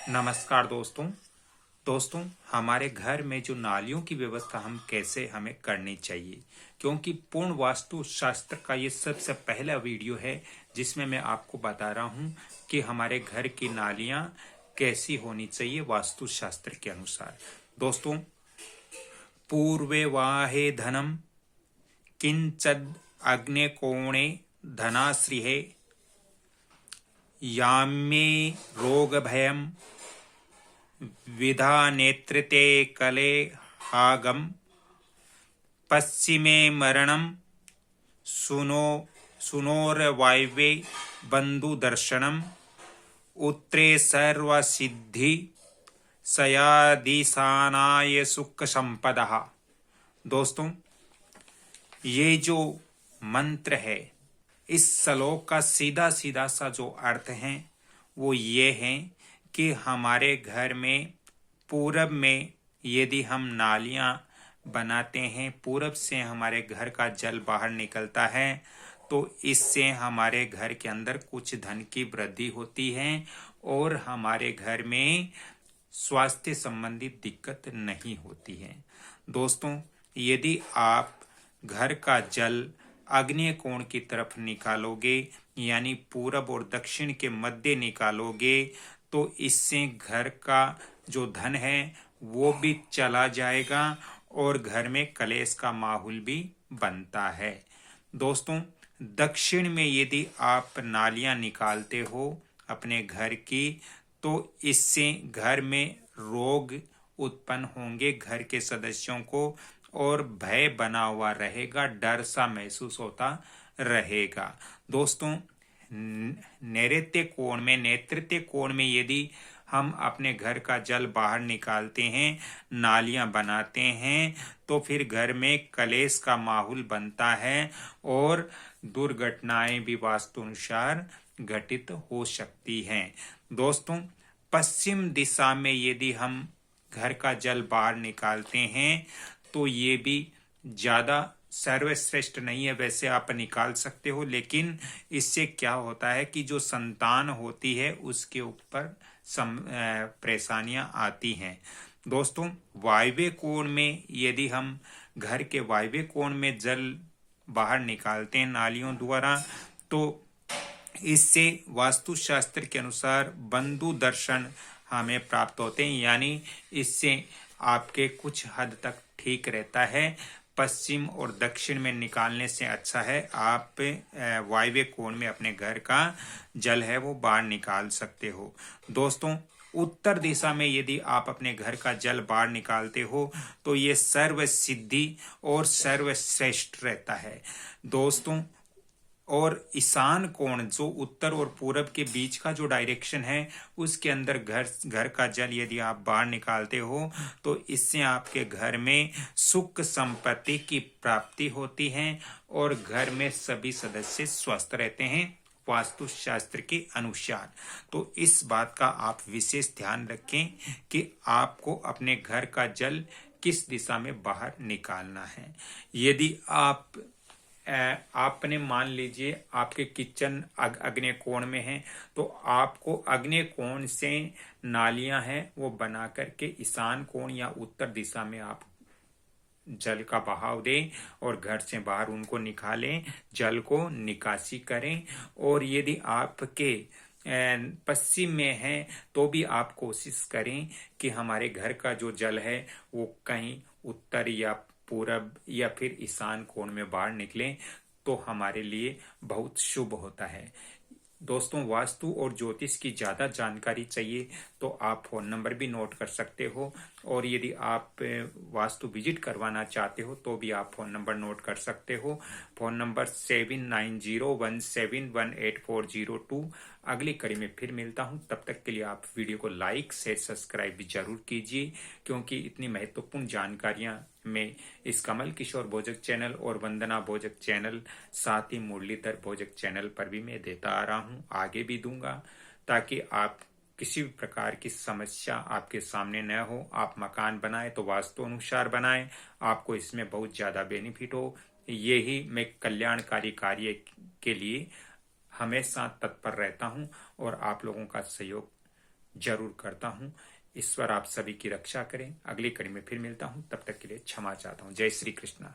नमस्कार दोस्तों हमारे घर में जो नालियों की व्यवस्था हमें करनी चाहिए, क्योंकि पूर्ण वास्तु शास्त्र का ये सबसे पहला वीडियो है जिसमें मैं आपको बता रहा हूँ कि हमारे घर की नालियाँ कैसी होनी चाहिए वास्तु शास्त्र के अनुसार। दोस्तों, पूर्वे वाहे धनम किंचद अग्ने कोणे धनाश्रिहे याम्ये रोग भयम विधा नेत्रिते कले हागम पश्चिमे मरणम सुनोर्वायवे बंधु दर्शनम उत्तरे सर्वसिद्धि सयादिशानाय सुख संपदा। दोस्तों, ये जो मंत्र है, इस श्लोक का सीधा सीधा सा जो अर्थ है वो ये है कि हमारे घर में पूरब में यदि हम नालियां बनाते हैं, पूरब से हमारे घर का जल बाहर निकलता है, तो इससे हमारे घर के अंदर कुछ धन की वृद्धि होती है और हमारे घर में स्वास्थ्य संबंधित दिक्कत नहीं होती है। दोस्तों, यदि आप घर का जल आग्नेय कोण की तरफ निकालोगे, यानी पूरब और दक्षिण के मध्य निकालोगे, तो इससे घर का जो धन है वो भी चला जाएगा और घर में कलेश का माहौल भी बनता है। दोस्तों, दक्षिण में यदि आप नालियां निकालते हो अपने घर की, तो इससे घर में रोग उत्पन्न होंगे घर के सदस्यों को और भय बना हुआ रहेगा, डर सा महसूस होता रहेगा। दोस्तों, नेतृत्व कोण में यदि हम अपने घर का जल बाहर निकालते हैं, नालियां बनाते हैं, तो फिर घर में कलेश का माहौल बनता है और दुर्घटनाएं भी वास्तु अनुसार घटित हो सकती हैं। दोस्तों, पश्चिम दिशा में यदि हम घर का जल बाहर निकालते हैं तो ये भी ज्यादा सर्वश्रेष्ठ नहीं है। वैसे आप निकाल सकते हो, लेकिन इससे क्या होता है कि जो संतान होती है उसके ऊपर परेशानियां आती हैं। दोस्तों, वायव्य कोण में यदि हम घर के वायव्य कोण में जल बाहर निकालते हैं नालियों द्वारा, तो इससे वास्तुशास्त्र के अनुसार बंधु दर्शन हमें प्राप्त होते हैं, यानी इससे आपके कुछ हद तक ठीक रहता है। पश्चिम और दक्षिण में निकालने से अच्छा है आप वायव्य कोण में अपने घर का जल है वो बाहर निकाल सकते हो। दोस्तों, उत्तर दिशा में यदि आप अपने घर का जल बाहर निकालते हो तो ये सर्व सिद्धि और सर्वश्रेष्ठ रहता है। दोस्तों, और ईशान कोण जो उत्तर और पूरब के बीच का जो डायरेक्शन है, उसके अंदर घर का जल यदि आप बाहर निकालते हो तो इससे आपके घर में सुख संपत्ति की प्राप्ति होती है और घर में सभी सदस्य स्वस्थ रहते हैं वास्तु शास्त्र के अनुसार। तो इस बात का आप विशेष ध्यान रखें कि आपको अपने घर का जल किस दिशा में बाहर निकालना है। यदि आपने मान लीजिए आपके किचन अग्नि कोण में है, तो आपको अग्नि कोण से नालियां हैं वो बना करके ईशान कोण या उत्तर दिशा में आप जल का बहाव दें और घर से बाहर उनको निकालें, जल को निकासी करें। और यदि आपके पश्चिम में है तो भी आप कोशिश करें कि हमारे घर का जो जल है वो कहीं उत्तर या पूरब या फिर ईशान कोण में बाहर निकले तो हमारे लिए बहुत शुभ होता है। दोस्तों, वास्तु और ज्योतिष की ज्यादा जानकारी चाहिए तो आप फोन नंबर भी नोट कर सकते हो, और यदि आप वास्तु विजिट करवाना चाहते हो तो भी आप फोन नंबर नोट कर सकते हो। Phone number 7901718402। अगली कड़ी में फिर मिलता हूं, तब तक के लिए आप वीडियो को लाइक शेयर सब्सक्राइब भी जरूर कीजिए, क्योंकि इतनी महत्वपूर्ण जानकारियां मैं इस कमल किशोर भोजक चैनल और वंदना भोजक चैनल, साथ ही मुरलीधर भोजक चैनल पर भी मैं देता आ रहा हूं, आगे भी दूंगा, ताकि आप किसी भी प्रकार की समस्या आपके सामने न हो। आप मकान बनाए तो वास्तु अनुसार बनाए, आपको इसमें बहुत ज्यादा बेनिफिट हो। यही मैं कल्याणकारी कार्य के लिए हमेशा तत्पर रहता हूं और आप लोगों का सहयोग जरूर करता हूँ। ईश्वर आप सभी की रक्षा करें। अगली कड़ी में फिर मिलता हूँ, तब तक के लिए क्षमा चाहता हूँ। जय श्री कृष्णा।